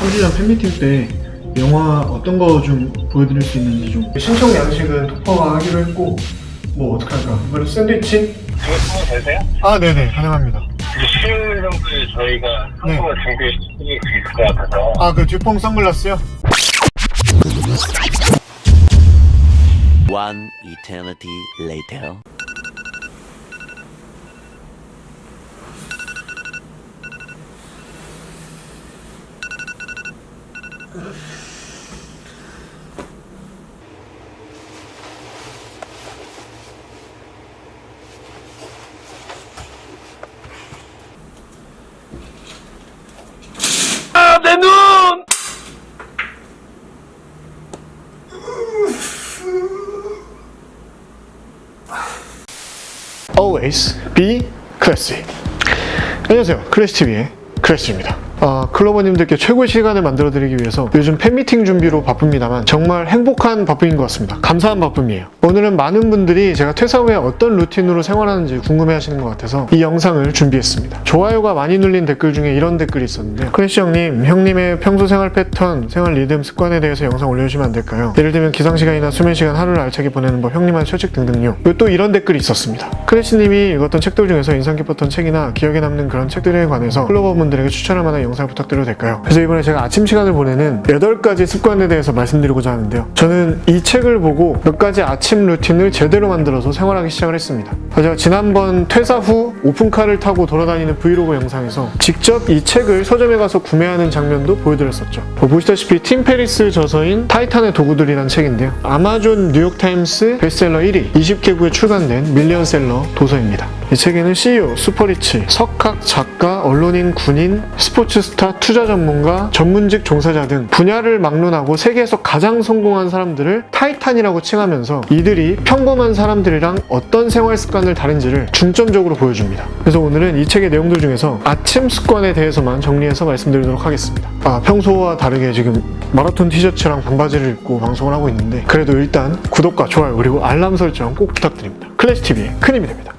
3주전 팬미팅 때 영화 어떤 거 좀 보여드릴 수 있는지 좀. 신청 양식은 토퍼가 하기로 했고 뭐 어떻게 할까? 이번에 샌드위치? 이거 되세요? 아 네네 가능합니다. 수요일 정도에 저희가 한국어 준비해 드릴 수 있을 것 같아서. 아 그 듀퐁 선글라스요? One eternity later. 아, 내 눈! Always be classy. 안녕하세요, 클래시TV의 클래시입니다. 클로버님들께 최고의 시간을 만들어드리기 위해서 요즘 팬미팅 준비로 바쁩니다만 정말 행복한 바쁨인 것 같습니다. 감사한 바쁨이에요. 오늘은 많은 분들이 제가 퇴사 후에 어떤 루틴으로 생활하는지 궁금해하시는 것 같아서 이 영상을 준비했습니다. 좋아요가 많이 눌린 댓글 중에 이런 댓글이 있었는데요. 클래시 형님의 평소 생활 패턴, 생활 리듬, 습관에 대해서 영상 올려주시면 안 될까요? 예를 들면 기상시간이나 수면시간, 하루를 알차게 보내는 법, 형님한테 철칙 등등요. 그리고 또 이런 댓글이 있었습니다. 클래시님이 읽었던 책들 중에서 인상 깊었던 책이나 기억에 남는 그런 책들에 관해서 클로버분들에게 추천할 만한 영상을 부탁드려도 될까요? 그래서 이번에 제가 아침 시간을 보내는 8가지 습관에 대해서 말씀드리고자 하는데요. 저는 이 책을 보고 몇 가지 아침 루틴을 제대로 만들어서 생활하기 시작을 했습니다. 제가 지난번 퇴사 후 오픈카를 타고 돌아다니는 브이로그 영상에서 직접 이 책을 서점에 가서 구매하는 장면도 보여드렸었죠. 보시다시피 팀 페리스 저서인 타이탄의 도구들이라는 책인데요. 아마존 뉴욕타임스 베스트셀러 1위, 20개국에 출간된 밀리언셀러 도서입니다. 이 책에는 CEO, 슈퍼리치, 석학, 작가, 언론인, 군인, 스포츠 스타, 투자 전문가, 전문직 종사자 등 분야를 막론하고 세계에서 가장 성공한 사람들을 타이탄이라고 칭하면서 이들이 평범한 사람들이랑 어떤 생활 습관을 다른지를 중점적으로 보여줍니다. 그래서 오늘은 이 책의 내용들 중에서 아침 습관에 대해서만 정리해서 말씀드리도록 하겠습니다. 평소와 다르게 지금 마라톤 티셔츠랑 반바지를 입고 방송을 하고 있는데 그래도 일단 구독과 좋아요 그리고 알람 설정 꼭 부탁드립니다. 클래시TV의 큰 힘이 됩니다.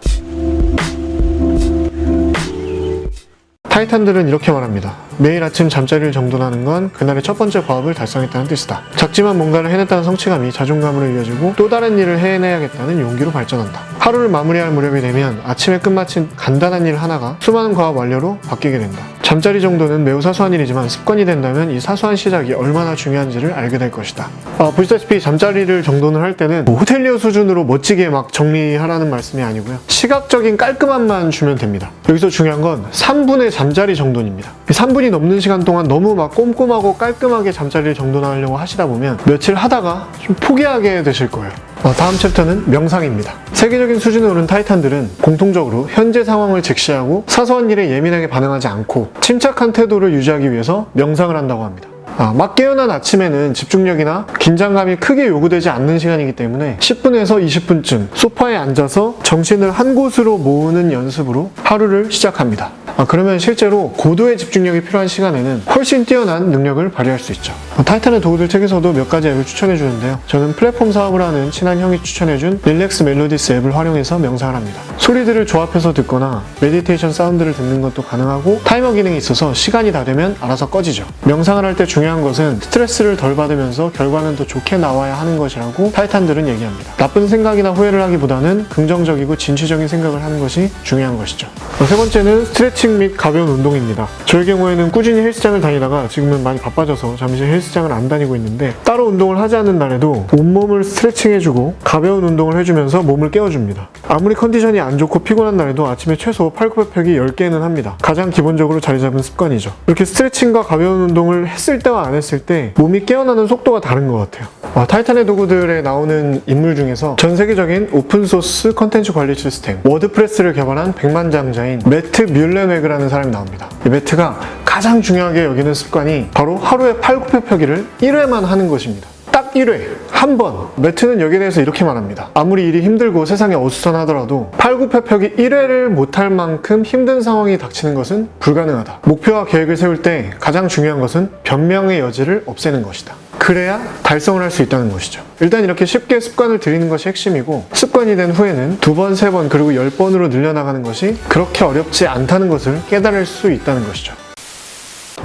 타이탄들은 이렇게 말합니다. 매일 아침 잠자리를 정돈하는 건 그날의 첫 번째 과업을 달성했다는 뜻이다. 작지만 뭔가를 해냈다는 성취감이 자존감으로 이어지고 또 다른 일을 해내야겠다는 용기로 발전한다. 하루를 마무리할 무렵이 되면 아침에 끝마친 간단한 일 하나가 수많은 과업 완료로 바뀌게 된다. 잠자리 정도는 매우 사소한 일이지만 습관이 된다면 이 사소한 시작이 얼마나 중요한지를 알게 될 것이다. 보시다시피 잠자리를 정돈을 할 때는 호텔리어 수준으로 멋지게 막 정리하라는 말씀이 아니고요. 시각적인 깔끔함만 주면 됩니다. 여기서 중요한 건 3분의 잠자리 정돈입니다. 3분이 넘는 시간 동안 너무 막 꼼꼼하고 깔끔하게 잠자리를 정돈하려고 하시다 보면 며칠 하다가 좀 포기하게 되실 거예요. 다음 챕터는 명상입니다. 세계적인 수준에 오른 타이탄들은 공통적으로 현재 상황을 직시하고 사소한 일에 예민하게 반응하지 않고 침착한 태도를 유지하기 위해서 명상을 한다고 합니다. 막 깨어난 아침에는 집중력이나 긴장감이 크게 요구되지 않는 시간이기 때문에 10분에서 20분쯤 소파에 앉아서 정신을 한 곳으로 모으는 연습으로 하루를 시작합니다. 그러면 실제로 고도의 집중력이 필요한 시간에는 훨씬 뛰어난 능력을 발휘할 수 있죠. 타이탄의 도구들 책에서도 몇 가지 앱을 추천해 주는데요. 저는 플랫폼 사업을 하는 친한 형이 추천해준 릴렉스 멜로디스 앱을 활용해서 명상을 합니다. 소리들을 조합해서 듣거나 메디테이션 사운드를 듣는 것도 가능하고 타이머 기능이 있어서 시간이 다 되면 알아서 꺼지죠. 명상을 할 때 중요한 것은 스트레스를 덜 받으면서 결과는 더 좋게 나와야 하는 것이라고 타이탄들은 얘기합니다. 나쁜 생각이나 후회를 하기보다는 긍정적이고 진취적인 생각을 하는 것이 중요한 것이죠. 세 번째는 스트레칭 및 가벼운 운동입니다. 저의 경우에는 꾸준히 헬스장을 다니다가 지금은 많이 바빠져서 잠시 헬스장을 안 다니고 있는데 따로 운동을 하지 않는 날에도 온몸을 스트레칭해주고 가벼운 운동을 해주면서 몸을 깨워줍니다. 아무리 컨디션이 안 좋고 피곤한 날에도 아침에 최소 팔굽혀펴기 10개는 합니다. 가장 기본적으로 자리 잡은 습관이죠. 이렇게 스트레칭과 가벼운 운동을 했을 때와 안 했을 때 몸이 깨어나는 속도가 다른 것 같아요. 타이탄의 도구들에 나오는 인물 중에서 전 세계적인 오픈소스 컨텐츠 관리 시스템 워드프레스를 개발한 백만장자인 매트 뮬렌웨그라는 사람이 나옵니다. 이 매트가 가장 중요하게 여기는 습관이 바로 하루에 팔굽혀펴기를 1회만 하는 것입니다. 딱 1회, 한 번. 매트는 여기에 대해서 이렇게 말합니다. 아무리 일이 힘들고 세상이 어수선하더라도 팔굽혀펴기 1회를 못할 만큼 힘든 상황이 닥치는 것은 불가능하다. 목표와 계획을 세울 때 가장 중요한 것은 변명의 여지를 없애는 것이다. 그래야 달성을 할 수 있다는 것이죠. 일단 이렇게 쉽게 습관을 들이는 것이 핵심이고 습관이 된 후에는 2번, 3번 그리고 10번으로 늘려나가는 것이 그렇게 어렵지 않다는 것을 깨달을 수 있다는 것이죠.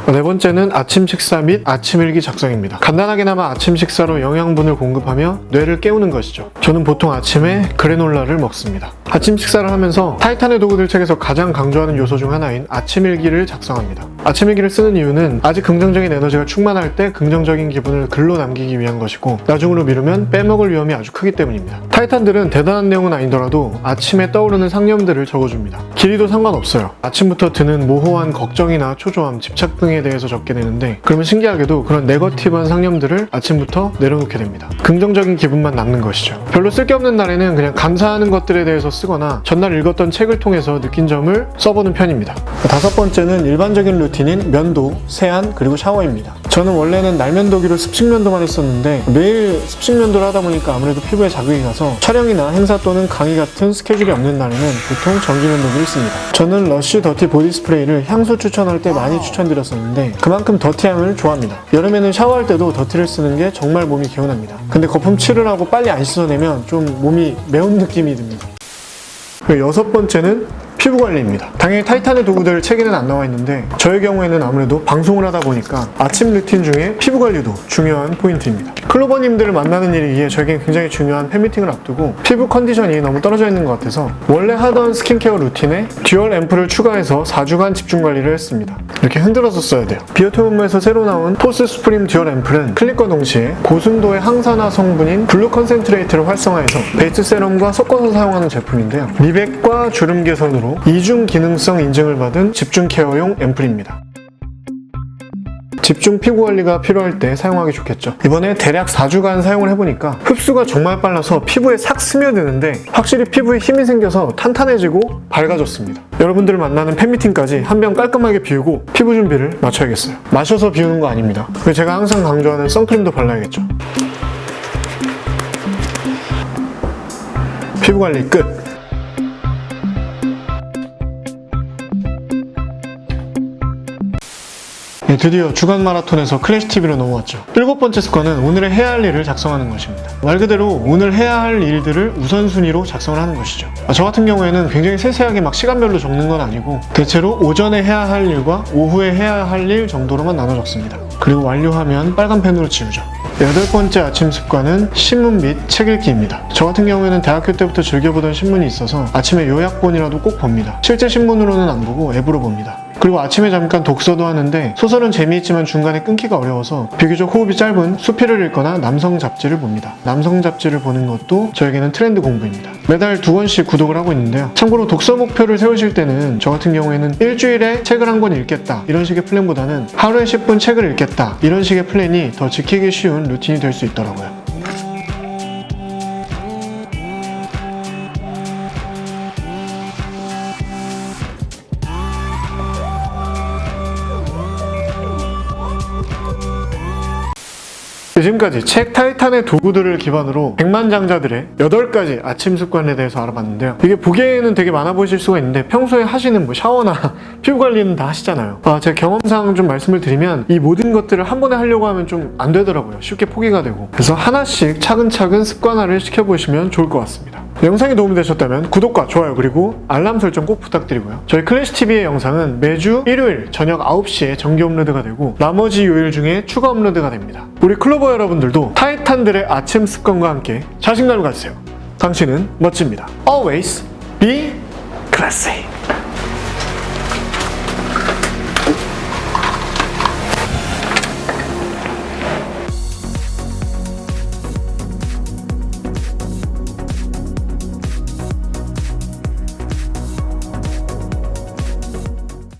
네 번째는 아침 식사 및 아침일기 작성입니다. 간단하게나마 아침 식사로 영양분을 공급하며 뇌를 깨우는 것이죠. 저는 보통 아침에 그래놀라를 먹습니다. 아침 식사를 하면서 타이탄의 도구들 책에서 가장 강조하는 요소 중 하나인 아침일기를 작성합니다. 아침일기를 쓰는 이유는 아직 긍정적인 에너지가 충만할 때 긍정적인 기분을 글로 남기기 위한 것이고 나중으로 미루면 빼먹을 위험이 아주 크기 때문입니다. 타이탄들은 대단한 내용은 아니더라도 아침에 떠오르는 상념들을 적어줍니다. 길이도 상관없어요. 아침부터 드는 모호한 걱정이나 초조함, 집착 등에 대해서 적게 되는데 그러면 신기하게도 그런 네거티브한 상념들을 아침부터 내려놓게 됩니다. 긍정적인 기분만 남는 것이죠. 별로 쓸데없는 날에는 그냥 감사하는 것들에 대해서 쓰거나 전날 읽었던 책을 통해서 느낀 점을 써보는 편입니다. 다섯 번째는 일반적인 루틴인 면도, 세안, 그리고 샤워입니다. 저는 원래는 날면도기로 습식면도만 했었는데 매일 습식면도를 하다 보니까 아무래도 피부에 자극이 가서 촬영이나 행사 또는 강의 같은 스케줄이 없는 날에는 보통 전기면도기를 씁니다. 저는 러쉬 더티 보디 스프레이를 향수 추천할 때 많이 추천드렸었는데 그만큼 더티함을 좋아합니다. 여름에는 샤워할 때도 더티를 쓰는 게 정말 몸이 개운합니다. 근데 거품 칠을 하고 빨리 안 씻어내면 좀 몸이 매운 느낌이 듭니다. 여섯 번째는 피부 관리입니다. 당연히 타이탄의 도구들 책에는 안 나와 있는데 저의 경우에는 아무래도 방송을 하다 보니까 아침 루틴 중에 피부 관리도 중요한 포인트입니다. 클로버님들을 만나는 일이기에 저에겐 굉장히 중요한 팬미팅을 앞두고 피부 컨디션이 너무 떨어져 있는 것 같아서 원래 하던 스킨케어 루틴에 듀얼 앰플을 추가해서 4주간 집중 관리를 했습니다. 이렇게 흔들어서 써야 돼요. 비오트 홈에서 새로 나온 포스 스프림 듀얼 앰플은 클릭과 동시에 고순도의 항산화 성분인 블루 컨센트레이트를 활성화해서 베이스 세럼과 섞어서 사용하는 제품인데요. 미백과 주름 개선으로 이중 기능성 인증을 받은 집중 케어용 앰플입니다. 집중 피부 관리가 필요할 때 사용하기 좋겠죠. 이번에 대략 4주간 사용을 해보니까 흡수가 정말 빨라서 피부에 싹 스며드는데 확실히 피부에 힘이 생겨서 탄탄해지고 밝아졌습니다. 여러분들을 만나는 팬미팅까지 한 병 깔끔하게 비우고 피부 준비를 마쳐야겠어요. 마셔서 비우는 거 아닙니다. 그리고 제가 항상 강조하는 선크림도 발라야겠죠. 피부 관리 끝! 드디어 주간 마라톤에서 클래시 TV로 넘어왔죠. 7번째 습관은 오늘의 해야 할 일을 작성하는 것입니다. 말 그대로 오늘 해야 할 일들을 우선순위로 작성을 하는 것이죠. 저 같은 경우에는 굉장히 세세하게 막 시간별로 적는 건 아니고 대체로 오전에 해야 할 일과 오후에 해야 할 일 정도로만 나눠 적습니다. 그리고 완료하면 빨간 펜으로 지우죠. 8번째 아침 습관은 신문 및 책 읽기입니다. 저 같은 경우에는 대학교 때부터 즐겨보던 신문이 있어서 아침에 요약본이라도 꼭 봅니다. 실제 신문으로는 안 보고 앱으로 봅니다. 그리고 아침에 잠깐 독서도 하는데 소설은 재미있지만 중간에 끊기가 어려워서 비교적 호흡이 짧은 수필을 읽거나 남성 잡지를 봅니다. 남성 잡지를 보는 것도 저에게는 트렌드 공부입니다. 매달 2권씩 구독을 하고 있는데요. 참고로 독서 목표를 세우실 때는 저 같은 경우에는 일주일에 책을 한 권 읽겠다 이런 식의 플랜보다는 하루에 10분 책을 읽겠다 이런 식의 플랜이 더 지키기 쉬운 루틴이 될 수 있더라고요. 지금까지 책 타이탄의 도구들을 기반으로 백만장자들의 8가지 아침 습관에 대해서 알아봤는데요. 이게 보기에는 되게 많아 보이실 수가 있는데 평소에 하시는 뭐 샤워나 피부 관리는 다 하시잖아요. 제 경험상 좀 말씀을 드리면 이 모든 것들을 한 번에 하려고 하면 좀 안 되더라고요. 쉽게 포기가 되고. 그래서 하나씩 차근차근 습관화를 시켜보시면 좋을 것 같습니다. 영상이 도움이 되셨다면 구독과 좋아요 그리고 알람 설정 꼭 부탁드리고요. 저희 클래시TV의 영상은 매주 일요일 저녁 9시에 정기 업로드가 되고 나머지 요일 중에 추가 업로드가 됩니다. 우리 클로버 여러분들도 타이탄들의 아침 습관과 함께 자신감을 가지세요. 당신은 멋집니다. Always be classy.